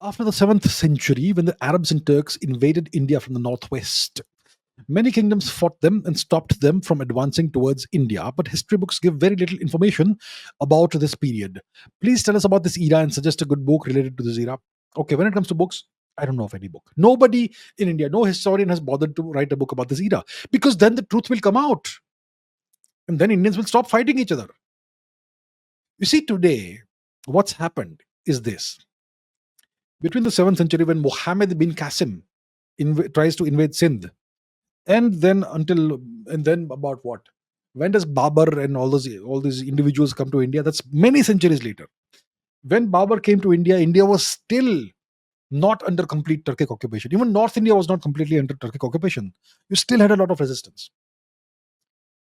After the 7th century, when the Arabs and Turks invaded India from the northwest, many kingdoms fought them and stopped them from advancing towards India. But history books give very little information about this period. Please tell us about this era and suggest a good book related to this era. Okay, when it comes to books, I don't know of any book. Nobody in India, no historian has bothered to write a book about this era because then the truth will come out and then Indians will stop fighting each other. You see, today, what's happened is this. Between the 7th century, when Muhammad bin Qasim tries to invade Sindh, and then about what? When does Babur and all these individuals come to India? That's many centuries later. When Babur came to India, India was still not under complete Turkic occupation. Even North India was not completely under Turkic occupation. You still had a lot of resistance.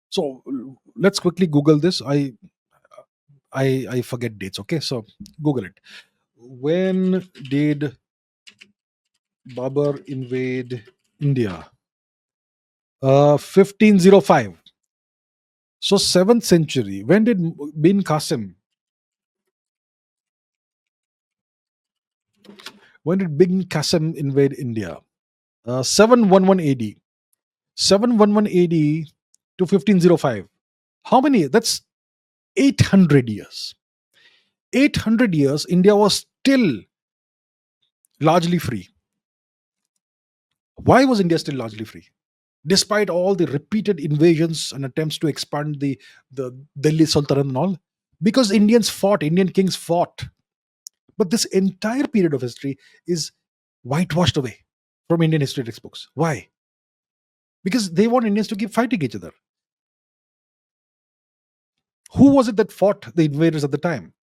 So let's quickly Google this. I forget dates. Okay, so Google it. When did Babur invade India? 1505. So 7th century. When did bin Qasim? When did bin Qasim invade India? 711 AD. 711 AD to 1505. How many? That's 800 years. 800 years, India was still largely free. Why was India still largely free? Despite all the repeated invasions and attempts to expand the Delhi Sultanate and all, because Indian kings fought. But this entire period of history is whitewashed away from Indian history textbooks. Why? Because they want Indians to keep fighting each other. Who was it that fought the invaders at the time?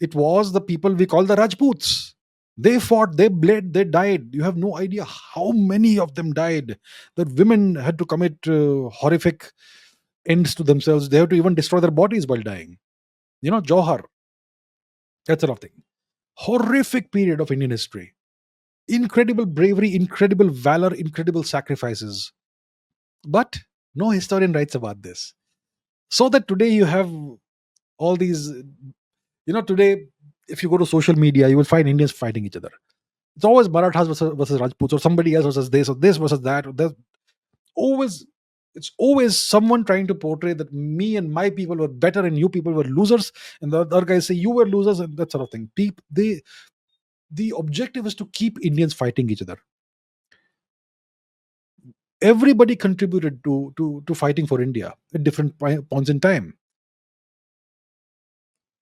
It was the people we call the Rajputs. They fought, they bled, they died. You have no idea how many of them died. The women had to commit horrific ends to themselves. They have to even destroy their bodies while dying. Johar, that sort of thing. Horrific period of Indian history. Incredible bravery, incredible valor, incredible sacrifices. But no historian writes about this. So that today you have all these, today, if you go to social media, you will find Indians fighting each other. It's always Marathas versus Rajputs, or somebody else versus this, or this versus that. Or that. Always, it's always someone trying to portray that me and my people were better and you people were losers, and the other guys say you were losers, and that sort of thing. The objective is to keep Indians fighting each other. Everybody contributed to fighting for India at different points in time.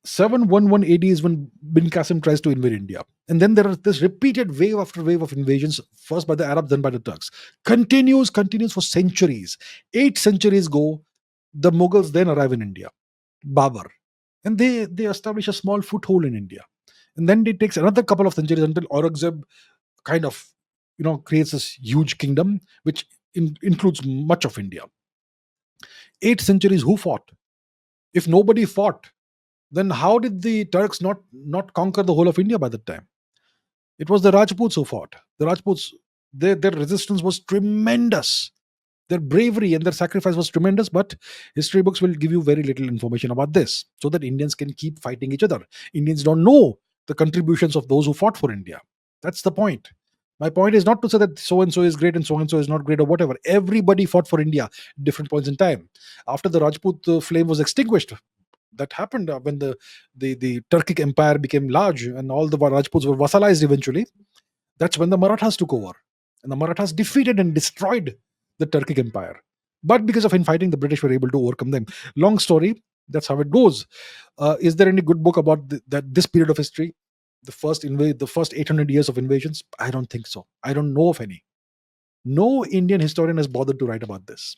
711 AD is when bin Qasim tries to invade India. And then there is this repeated wave after wave of invasions, first by the Arabs, then by the Turks. Continues for centuries. 8 centuries go, the Mughals then arrive in India, Babur. And they establish a small foothold in India. And then it takes another couple of centuries until Aurangzeb kind of, creates this huge kingdom, which includes much of India. 8 centuries, who fought? If nobody fought, then how did the Turks not conquer the whole of India by that time? It was the Rajputs who fought. The Rajputs, their resistance was tremendous. Their bravery and their sacrifice was tremendous, but history books will give you very little information about this so that Indians can keep fighting each other. Indians don't know the contributions of those who fought for India. That's the point. My point is not to say that so and so is great and so is not great or whatever. Everybody fought for India at different points in time. After the Rajput flame was extinguished, that happened when the Turkic empire became large and all the Rajputs were vassalized eventually. That's when the Marathas took over. And the Marathas defeated and destroyed the Turkic empire. But because of infighting, the British were able to overcome them. Long story, that's how it goes. Is there any good book about this period of history? The first 800 years of invasions? I don't think so. I don't know of any. No Indian historian has bothered to write about this.